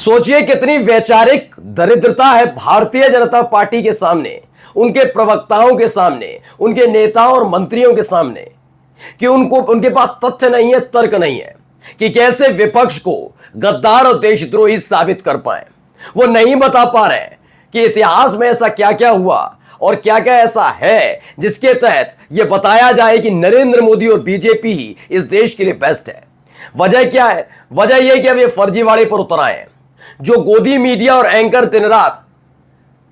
सोचिए कितनी वैचारिक दरिद्रता है भारतीय जनता पार्टी के सामने, उनके प्रवक्ताओं के सामने, उनके नेताओं और मंत्रियों के सामने कि उनके पास तथ्य नहीं है, तर्क नहीं है कि कैसे विपक्ष को गद्दार और देशद्रोही साबित कर पाए। वो नहीं बता पा रहे कि इतिहास में ऐसा क्या क्या हुआ और क्या क्या ऐसा है जिसके तहत यह बताया जाए कि नरेंद्र मोदी और बीजेपी ही इस देश के लिए बेस्ट है। वजह क्या है? वजह यह कि अब ये फर्जीवाड़े पर उतर आए हैं। जो गोदी मीडिया और एंकर दिन रात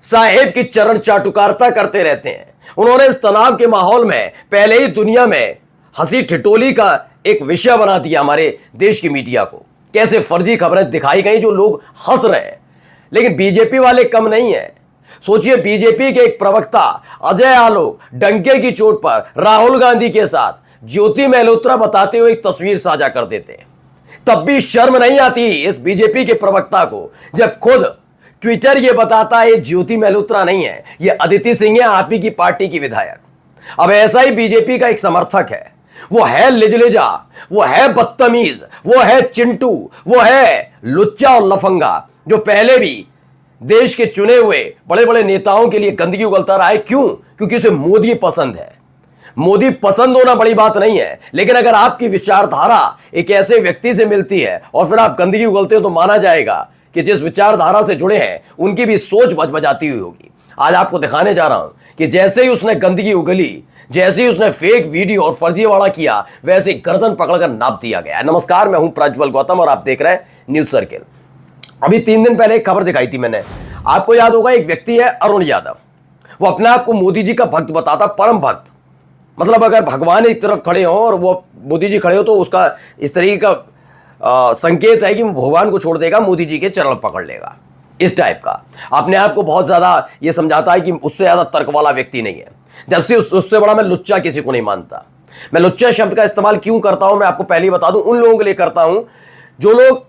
साहेब की चरण चाटुकारिता करते रहते हैं, उन्होंने इस तनाव के माहौल में पहले ही दुनिया में हंसी ठिठोली का एक विषय बना दिया हमारे देश की मीडिया को। कैसे फर्जी खबरें दिखाई गई जो लोग हंस रहे हैं, लेकिन बीजेपी वाले कम नहीं है। सोचिए, बीजेपी के एक प्रवक्ता अजय आलोक डंके की चोट पर राहुल गांधी के साथ ज्योति मल्होत्रा बताते हुए एक तस्वीर साझा कर देते हैं। तब भी शर्म नहीं आती इस बीजेपी के प्रवक्ता को, जब खुद ट्विटर ये बताता है ये ज्योति मल्होत्रा नहीं है, ये अदिति सिंह है, आप ही की पार्टी की विधायक। अब ऐसा ही बीजेपी का एक समर्थक है, वो है लिजलिजा, वो है बदतमीज, वो है चिंटू, वो है लुच्चा और लफंगा, जो पहले भी देश के चुने हुए बड़े बड़े नेताओं के लिए गंदगी उगलता रहा है। क्यों? क्योंकि उसे मोदी पसंद है। मोदी पसंद होना बड़ी बात नहीं है, लेकिन अगर आपकी विचारधारा एक ऐसे व्यक्ति से मिलती है और फिर आप गंदगी उगलते हो तो माना जाएगा कि जिस विचारधारा से जुड़े हैं उनकी भी सोच बजबजाती हुई होगी। आज आपको दिखाने जा रहा हूं कि जैसे ही उसने गंदगी उगली, जैसे ही उसने फेक वीडियो और फर्जीवाड़ा किया, वैसे गर्दन पकड़कर नाप दिया गया। नमस्कार, मैं हूं प्रज्वल गौतम और आप देख रहे हैं न्यूज सर्किल। अभी 3 दिन पहले एक खबर दिखाई थी मैंने, आपको याद होगा। एक व्यक्ति है अरुण यादव, वो अपने आप को मोदी जी का भक्त बताता, परम भक्त। मतलब अगर भगवान एक तरफ खड़े हो और वो मोदी जी खड़े हो तो उसका इस तरीके का संकेत है कि वो भगवान को छोड़ देगा, मोदी जी के चरण पकड़ लेगा, इस टाइप का। अपने आप को बहुत ज्यादा ये समझाता है कि उससे ज्यादा तर्क वाला व्यक्ति नहीं है। जब से उससे बड़ा मैं लुच्चा किसी को नहीं मानता। मैं लुच्चा शब्द का इस्तेमाल क्यों करता हूं मैं आपको पहले ही बता दूं, उन लोगों के लिए करता हूं जो लोग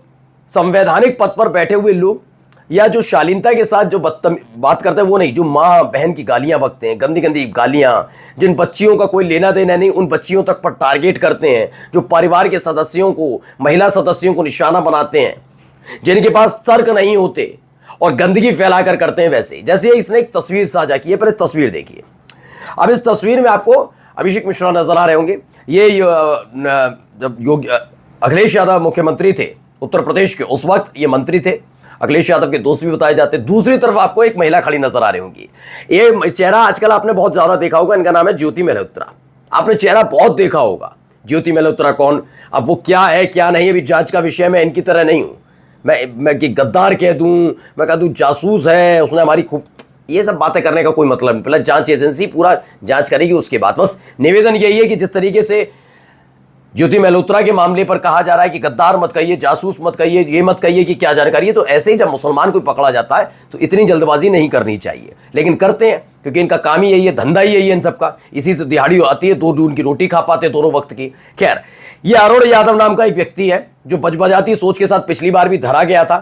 संवैधानिक पद पर बैठे हुए लोग, या जो शालीनता के साथ जो बात करते हैं वो नहीं, जो माँ बहन की गालियां बकते हैं, गंदी गंदी गालियां, जिन बच्चियों का कोई लेना देना नहीं, उन बच्चियों तक पर टारगेट करते हैं, जो परिवार के सदस्यों को, महिला सदस्यों को निशाना बनाते हैं, जिनके पास तर्क नहीं होते और गंदगी फैलाकर करते हैं। वैसे जैसे इसने एक तस्वीर साझा की है, पहले तस्वीर देखिए। अब इस तस्वीर में आपको अभिषेक मिश्रा नजर आ रहे होंगे। ये जब अखिलेश यादव मुख्यमंत्री थे उत्तर प्रदेश के, उस वक्त ये मंत्री थे, अखिलेश यादव के दोस्त भी बताए जाते। दूसरी तरफ आपको एक महिला खड़ी नजर आ रही होगी। ये चेहरा आजकल आपने बहुत ज्यादा देखा होगा, इनका नाम है ज्योति मल्होत्रा। आपने चेहरा बहुत देखा होगा। ज्योति मल्होत्रा कौन, अब वो क्या है क्या नहीं, अभी जांच का विषय में इनकी तरह नहीं हूं मैं कि गद्दार कह दूं, मैं कह दूं जासूस है, उसने हमारी खूब, ये सब बातें करने का कोई मतलब नहीं। पहले जांच एजेंसी पूरा जांच करेगी, उसके बाद बस निवेदन यही है कि जिस तरीके से ज्योति मल्होत्रा के मामले पर कहा जा रहा है कि गद्दार मत कहिए, जासूस मत कहिए, ये मत कहिए कि क्या जानकारी है, तो ऐसे ही जब मुसलमान कोई पकड़ा जाता है तो इतनी जल्दबाजी नहीं करनी चाहिए, लेकिन करते हैं क्योंकि इनका काम ही यही है, धंधा ही यही है इन सबका। इसी से दिहाड़ी आती है, 2 जून की रोटी खा पाते दोनों वक्त की। खैर, ये अरुण यादव नाम का एक व्यक्ति है जो बजबजाती सोच के साथ पिछली बार भी धरा गया था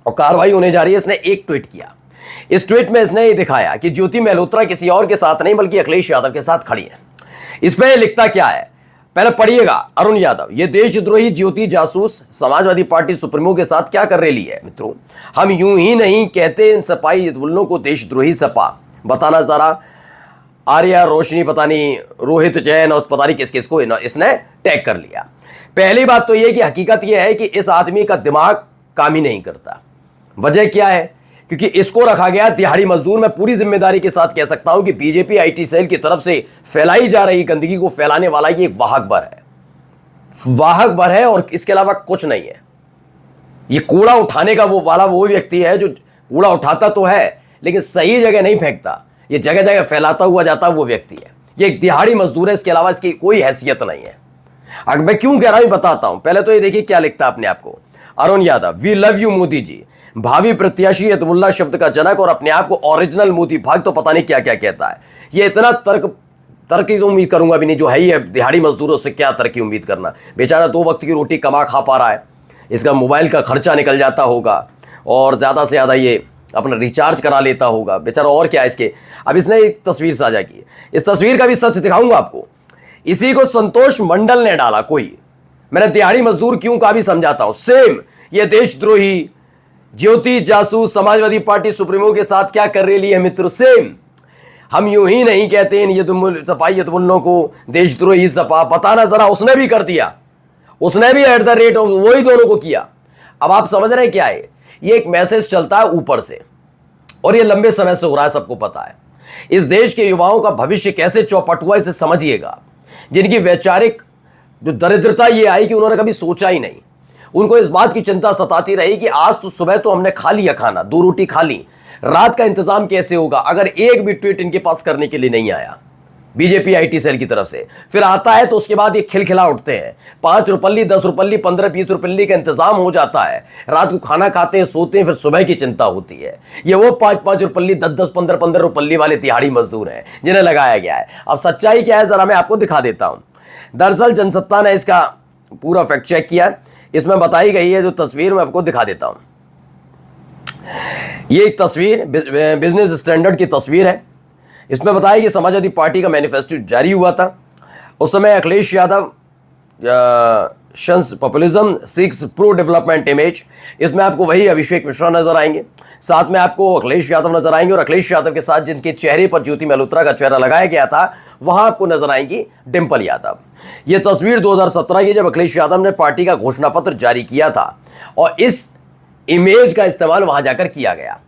और कार्रवाई होने जा रही है। इसने एक ट्वीट किया। इस ट्वीट में इसने ये दिखाया कि ज्योति मल्होत्रा किसी और के साथ नहीं बल्कि अखिलेश यादव के साथ खड़ी है। इस पर लिखता क्या है, पहले पढ़िएगा। अरुण यादव, ये देशद्रोही ज्योति जासूस समाजवादी पार्टी सुप्रीमो के साथ क्या कर रही है मित्रों। हम यूं ही नहीं कहते इन सपाई दुल्लों को देशद्रोही सपा। बताना जरा, आर्या रोशनी, पता नहीं रोहित जैन और पता नहीं किस किस को इसने टैग कर लिया। पहली बात तो यह कि हकीकत यह है कि इस आदमी का दिमाग काम ही नहीं करता। वजह क्या है? क्योंकि इसको रखा गया दिहाड़ी मजदूर। मैं पूरी जिम्मेदारी के साथ कह सकता हूं कि बीजेपी आईटी सेल की तरफ से फैलाई जा रही गंदगी को फैलाने वाला ये एक वाहक भर है और इसके अलावा कुछ नहीं है। ये कूड़ा उठाने का वो व्यक्ति है जो कूड़ा उठाता तो है लेकिन सही जगह नहीं फेंकता, ये जगह जगह फैलाता हुआ जाता वो व्यक्ति है। ये एक दिहाड़ी मजदूर है, इसके अलावा इसकी कोई हैसियत नहीं है। अब मैं क्यों कह रहा हूं बताता हूं। पहले तो ये देखिए क्या लिखता है अपने आप को। Arun Yadav, we love you Modi ji, भावी प्रत्याशी हिजबुल्लाह शब्द का जनक और अपने आप को ओरिजिनल मोदी भक्त, तो पता नहीं क्या क्या कहता है। ये इतना तर्क की उम्मीद करूंगा भी नहीं, जो है ही है दिहाड़ी मजदूरों से क्या तर्क की उम्मीद करना। बेचारा 2 वक्त की रोटी कमा खा पा रहा है, इसका मोबाइल का खर्चा निकल जाता होगा और ज्यादा से ज्यादा ये अपना रिचार्ज करा लेता होगा बेचारा, और क्या इसके। अब इसने एक तस्वीर साझा की, इस तस्वीर का भी सच दिखाऊंगा आपको। इसी को संतोष मंडल ने डाला। कोई, मैंने दिहाड़ी मजदूर क्यों का भी समझाता हूं। सेम ये देशद्रोही, ज्योति जासूस समाजवादी पार्टी सुप्रीमो के साथ क्या कर रही है मित्र, सेम। हम यूं ही नहीं कहते इन सपाइयतुल्लों को देशद्रोही सपा, बताना जरा, उसने भी कर दिया, उसने भी एट द रेट ऑफ वही दोनों को किया। अब आप समझ रहे हैं क्या है, ये एक मैसेज चलता है ऊपर से और ये लंबे समय से हो रहा है, सबको पता है। इस देश के युवाओं का भविष्य कैसे चौपट हुआ इसे समझिएगा। जिनकी वैचारिक जो दरिद्रता ये आई कि उन्होंने कभी सोचा ही नहीं, उनको इस बात की चिंता सताती रही कि आज तो सुबह तो हमने खा लिया खाना, 2 रोटी खा ली, रात का इंतजाम कैसे होगा, अगर एक भी ट्वीट इनके पास करने के लिए नहीं आया बीजेपी आईटी सेल की तरफ से। फिर आता है तो उसके बाद ये खिलखिला उठते हैं, 5 रुपल्ली 10 रुपल्ली 15-20 रुपल्ली का इंतजाम हो जाता है, रात को खाना खाते हैं, सोते हैं, फिर सुबह की चिंता होती है। ये वो 5-5 रुपल्ली 10-10 15-15 रुपल्ली वाले तिहाड़ी मजदूर हैं जिन्हें लगाया गया है। अब सच्चाई क्या है जरा मैं आपको दिखा देता हूं। दरअसल जनसत्ता ने इसका पूरा फैक्ट चेक किया, इसमें बताई गई है जो तस्वीर मैं आपको दिखा देता हूं। ये एक तस्वीर बिजनेस स्टैंडर्ड की तस्वीर है। इसमें बताया कि समाजवादी पार्टी का मैनिफेस्टो जारी हुआ था। उस समय Akhilesh Yadav shuns populism 6 pro development image, इसमें आपको वही अभिषेक मिश्रा नजर आएंगे, साथ में आपको अखिलेश यादव नजर आएंगे और अखिलेश यादव के साथ जिनके चेहरे पर ज्योति मल्होत्रा का चेहरा लगाया गया था वहां आपको नजर आएंगी डिंपल यादव। यह तस्वीर 2017 की, जब अखिलेश यादव ने पार्टी का घोषणा पत्र जारी किया था और इस इमेज का इस्तेमाल वहां जाकर किया गया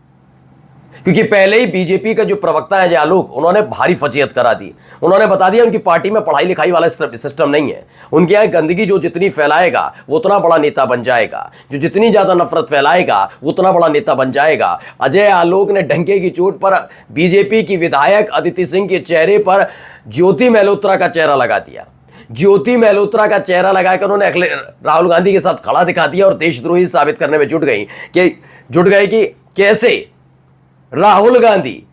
क्योंकि पहले ही बीजेपी का जो प्रवक्ता है आलोक, उन्होंने भारी फजीहत करा दी। उन्होंने बता दिया उनकी पार्टी में पढ़ाई लिखाई वाला सिस्टम नहीं है, उनके यहाँ गंदगी जो जितनी फैलाएगा वो उतना बड़ा नेता बन जाएगा, जो जितनी ज्यादा नफरत फैलाएगा वो उतना बड़ा नेता बन जाएगा। अजय आलोक ने डंके की चोट पर बीजेपी की विधायक अदिति सिंह के चेहरे पर ज्योति मल्होत्रा का चेहरा लगा दिया। ज्योति मल्होत्रा का चेहरा लगाकर उन्होंने राहुल गांधी के साथ खड़ा दिखा दिया और देशद्रोही साबित करने में जुट गए कि कैसे राहुल गांधी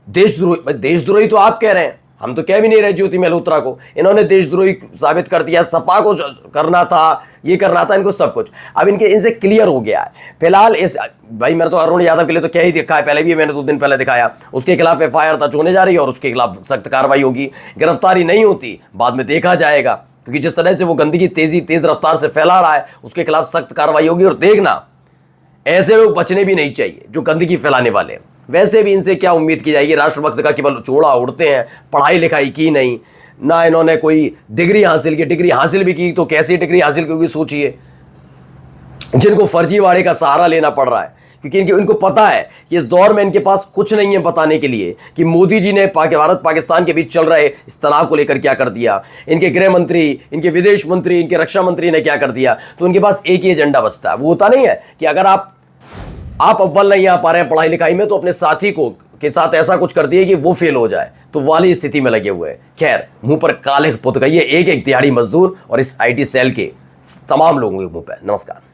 देशद्रोही तो आप कह रहे हैं, हम तो कह भी नहीं रहे ज्योति मल्होत्रा को, इन्होंने देशद्रोही साबित कर दिया। सपा को करना था, ये करना था, इनको सब कुछ अब इनसे क्लियर हो गया है। फिलहाल इस भाई मैंने तो अरुण यादव के लिए तो क्या ही दिखा है, पहले भी मैंने 2 दिन पहले दिखाया, उसके खिलाफ एफआईआर दर्ज होने जा रही है और उसके खिलाफ सख्त कार्रवाई होगी। गिरफ्तारी नहीं होती बाद में देखा जाएगा, क्योंकि जिस तरह से वो गंदगी तेज रफ्तार से फैला रहा है उसके खिलाफ सख्त कार्रवाई होगी। और देखना ऐसे लोग बचने भी नहीं चाहिए जो गंदगी फैलाने वाले। वैसे भी इनसे क्या उम्मीद की जाएगी, राष्ट्रभक्त का केवल चोड़ा उड़ते हैं, पढ़ाई लिखाई की नहीं ना, इन्होंने कोई डिग्री हासिल की, डिग्री हासिल भी की तो कैसी डिग्री हासिल की होगी सोचिए, जिनको फर्जीवाड़े का सहारा लेना पड़ रहा है क्योंकि इनको पता है कि इस दौर में इनके पास कुछ नहीं है बताने के लिए कि मोदी जी ने भारत पाकिस्तान के बीच चल रहे इस तनाव को लेकर क्या कर दिया, इनके गृह मंत्री, इनके विदेश मंत्री, इनके रक्षा मंत्री ने क्या कर दिया। तो उनके पास एक ही एजेंडा बचता है, वो होता नहीं है कि अगर आप अव्वल नहीं आ पा रहे हैं पढ़ाई लिखाई में तो अपने साथी को के साथ ऐसा कुछ कर दिए कि वो फेल हो जाए, तो वाली स्थिति में लगे हुए हैं। खैर, मुंह पर काले पुत गई है एक दिहाड़ी मजदूर और इस आईटी सेल के तमाम लोगों के मुंह पर। नमस्कार।